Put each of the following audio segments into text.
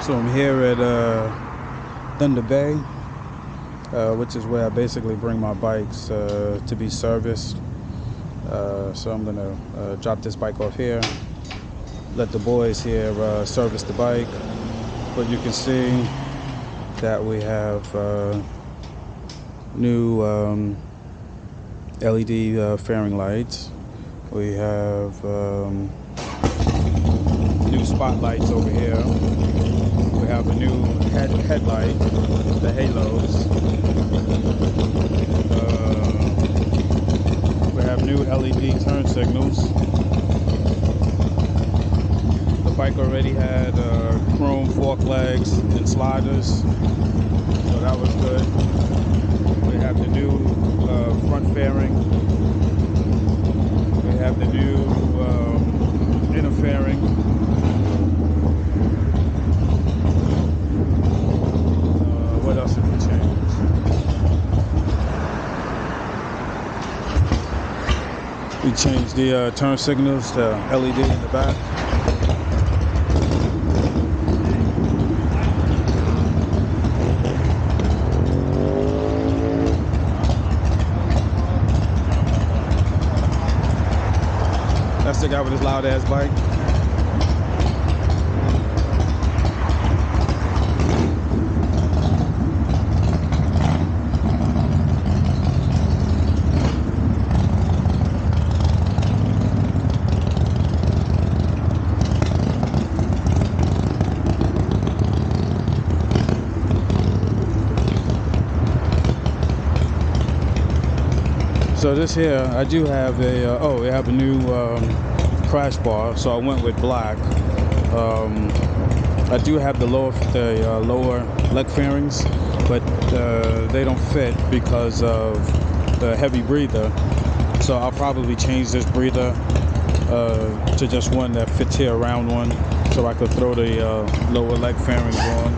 So I'm here at Thunder Bay, which is where I basically bring my bikes to be serviced. So I'm gonna drop this bike off here, let the boys here service the bike. But you can see that we have new LED fairing lights. We have new spotlights over here. We have a new headlight, the halos. We have new LED turn signals. The bike already had chrome fork legs and sliders, so that was good. We have the new front fairing. We have the new inner fairing. What else did we change? We changed the turn signals to LED in the back. That's the guy with his loud ass bike. So this here, I do have a, we have a new crash bar, so I went with black. I do have the lower leg fairings, but they don't fit because of the heavy breather. So I'll probably change this breather to just one that fits here, around one, so I could throw the lower leg fairings on.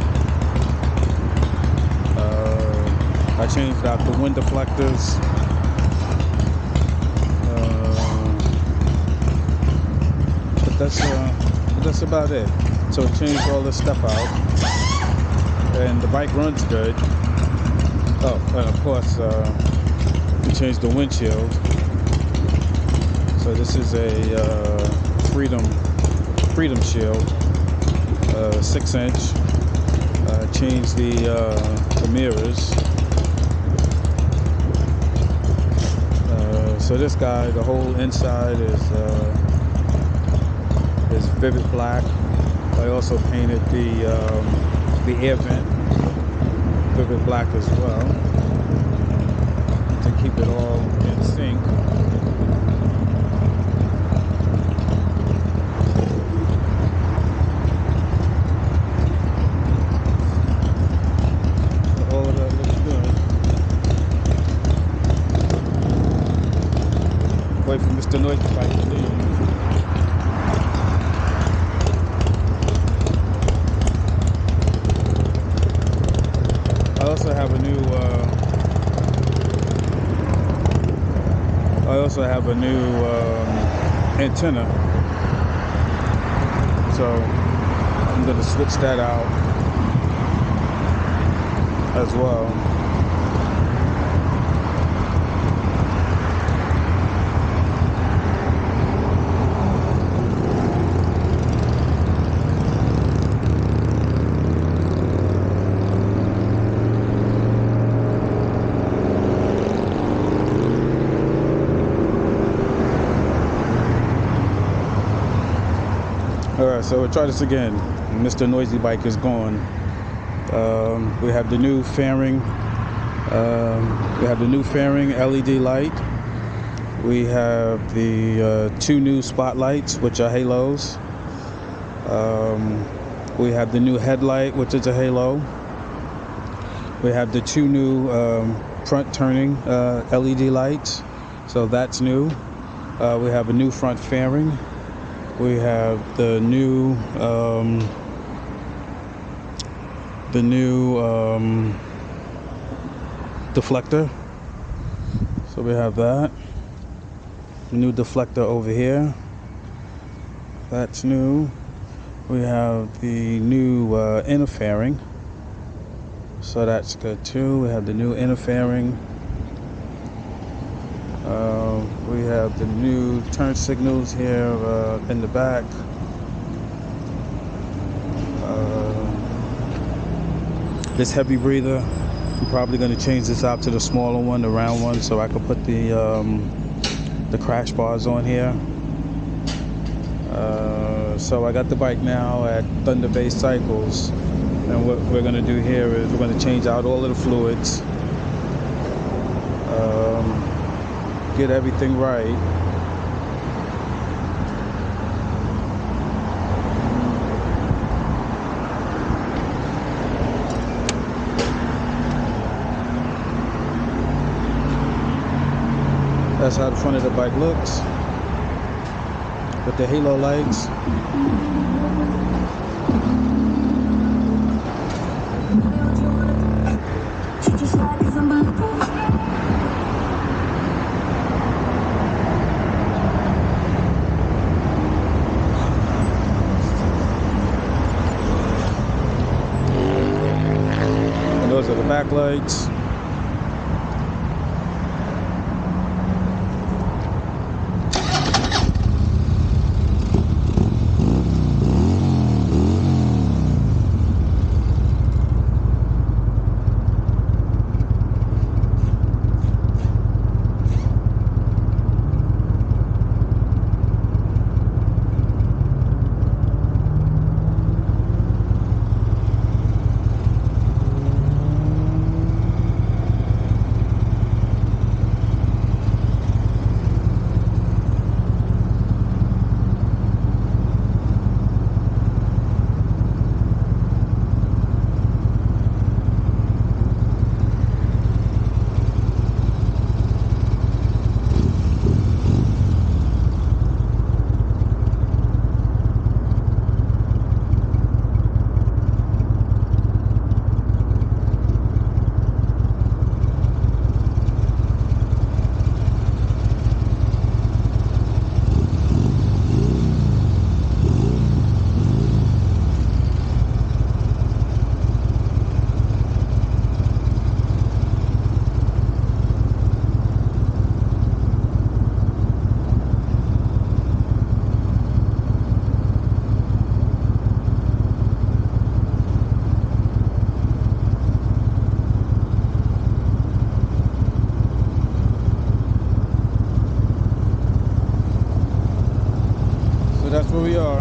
I changed out the wind deflectors. That's about it. So it changed all this stuff out, and the bike runs good. Oh, and of course we changed the windshield. So this is a Freedom Shield, 6-inch. Changed the mirrors. So this guy, the whole inside is vivid black. I also painted the air vent vivid black as well to keep it all in sync. All of that looks good. Wait for Mr. Noisy Bike to leave. I also have a new antenna, so I'm going to switch that out as well. Alright, so we'll try this again. Mr. Noisy Bike is gone. We have the new fairing. LED light. We have the two new spotlights, which are halos. We have the new headlight, which is a halo. We have the two new front turning LED lights, so that's new. We have a new front fairing. We have the new deflector. So we have that. The new deflector over here. That's new. We have the new inner fairing, so that's good too. We have the new inner fairing. We have the new turn signals here in the back. This heavy breather, I'm probably going to change this out to the smaller one, the round one, so I can put the crash bars on here. So I got the bike now at Thunder Bay Cycles, and what we're going to do here is we're going to change out all of the fluids, get everything right. That's how the front of the bike looks with the halo lights. And those are the back lights. That's where we are.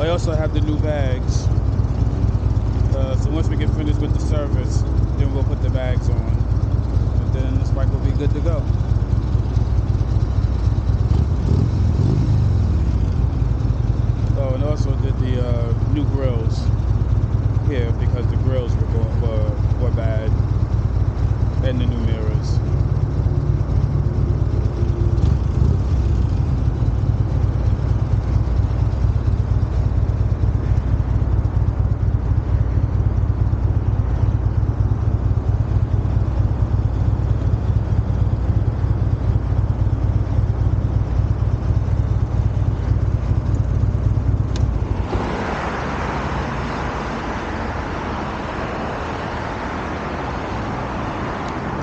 I also have the new bags. So once we get finished with the service, then we'll put the bags on. And then this bike will be good to go. Oh, and also did the new grills here because the grills were bad. And the new mirrors.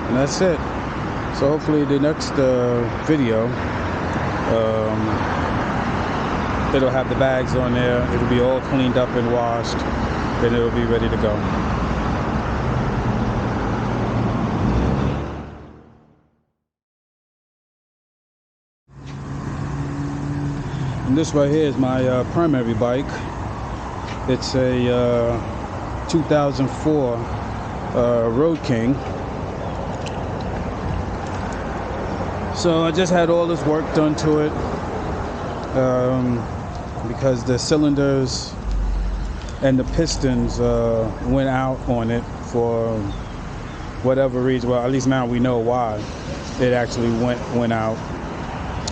And that's it. So hopefully the next video, it'll have the bags on there. It'll be all cleaned up and washed. Then it'll be ready to go. And this right here is my primary bike. It's a 2004 Road King. So I just had all this work done to it because the cylinders and the pistons went out on it for whatever reason. Well, at least now we know why it actually went out.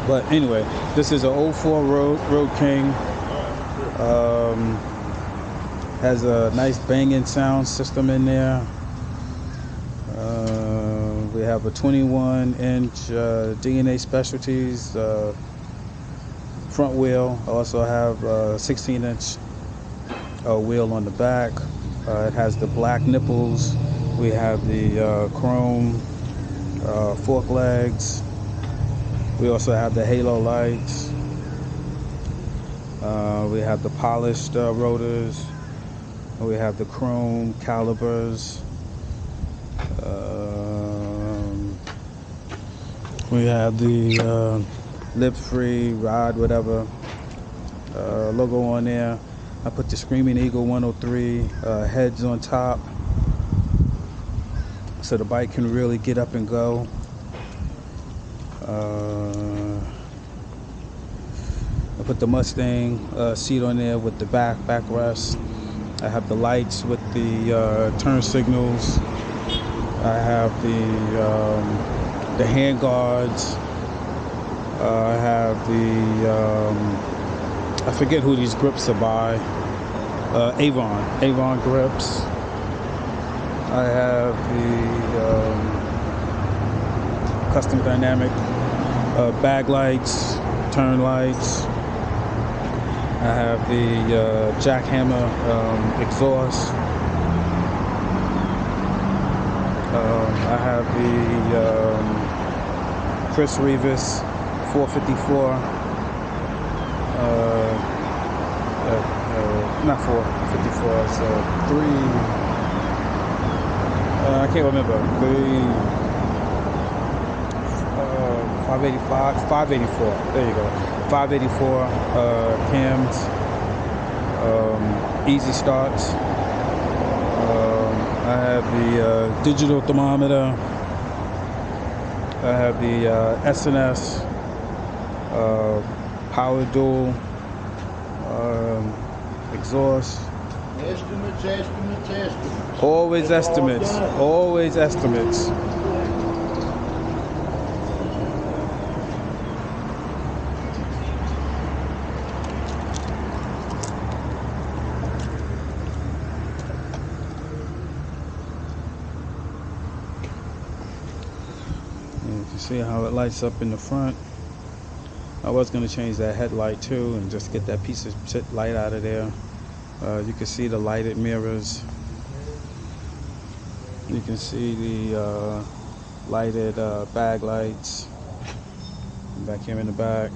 But anyway, this is an 04 Road King. Has a nice banging sound system in there. We have a 21-inch DNA Specialties front wheel. I also have a 16-inch wheel on the back. It has the black nipples. We have the chrome fork legs. We also have the halo lights. We have the polished rotors. We have the chrome calipers. We have the lip-free ride, whatever logo on there. I put the Screaming Eagle 103 heads on top, so the bike can really get up and go. I put the Mustang seat on there with the backrest. I have the lights with the turn signals. I have the hand guards. I have I forget who these grips are by. Avon grips. I have the custom dynamic bag lights, turn lights. I have the jackhammer exhaust. I have the Chris Rivas 454. Not 454. It's 3. I can't remember. 584. There you go. 584 cams. Easy starts. I have the digital thermometer. I have the S&S power dual exhaust. Estimates. Always estimates. Always estimates. You can see how it lights up in the front. I was going to change that headlight too and just get that piece of shit light out of there. You can see the lighted mirrors. You can see the lighted bag lights back here in the back.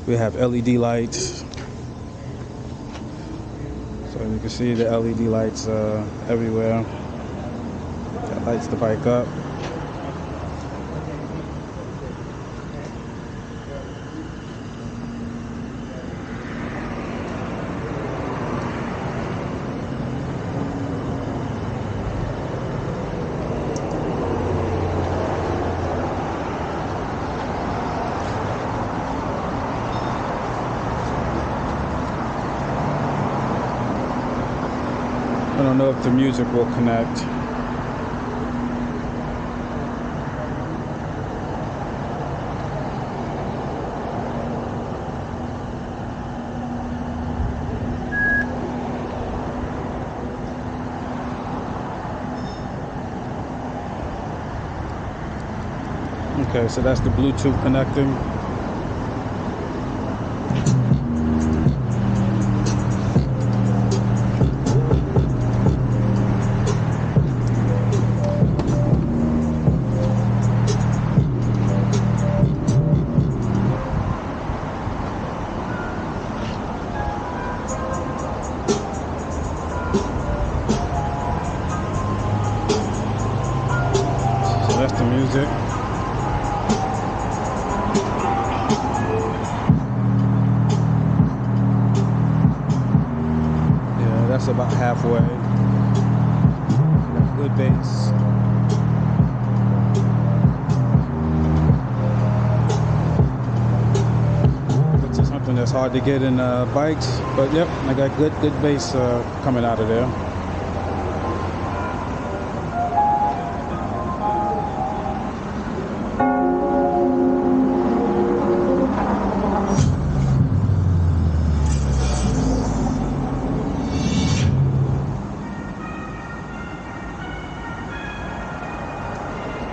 We have LED lights. So you can see the LED lights everywhere. That lights the bike up. I don't know if the music will connect. Okay, so that's the Bluetooth connecting. So that's the music. That's about halfway. Good bass. Which is something that's hard to get in bikes, but yep, I got good bass coming out of there.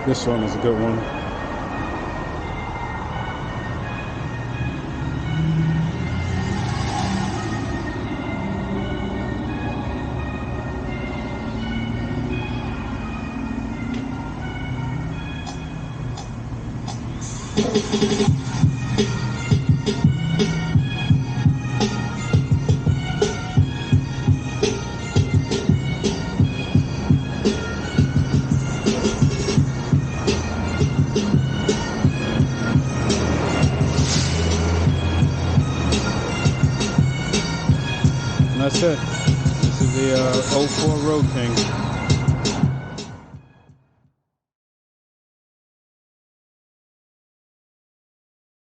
This one is a good one. That's it. This is the 04 Road King.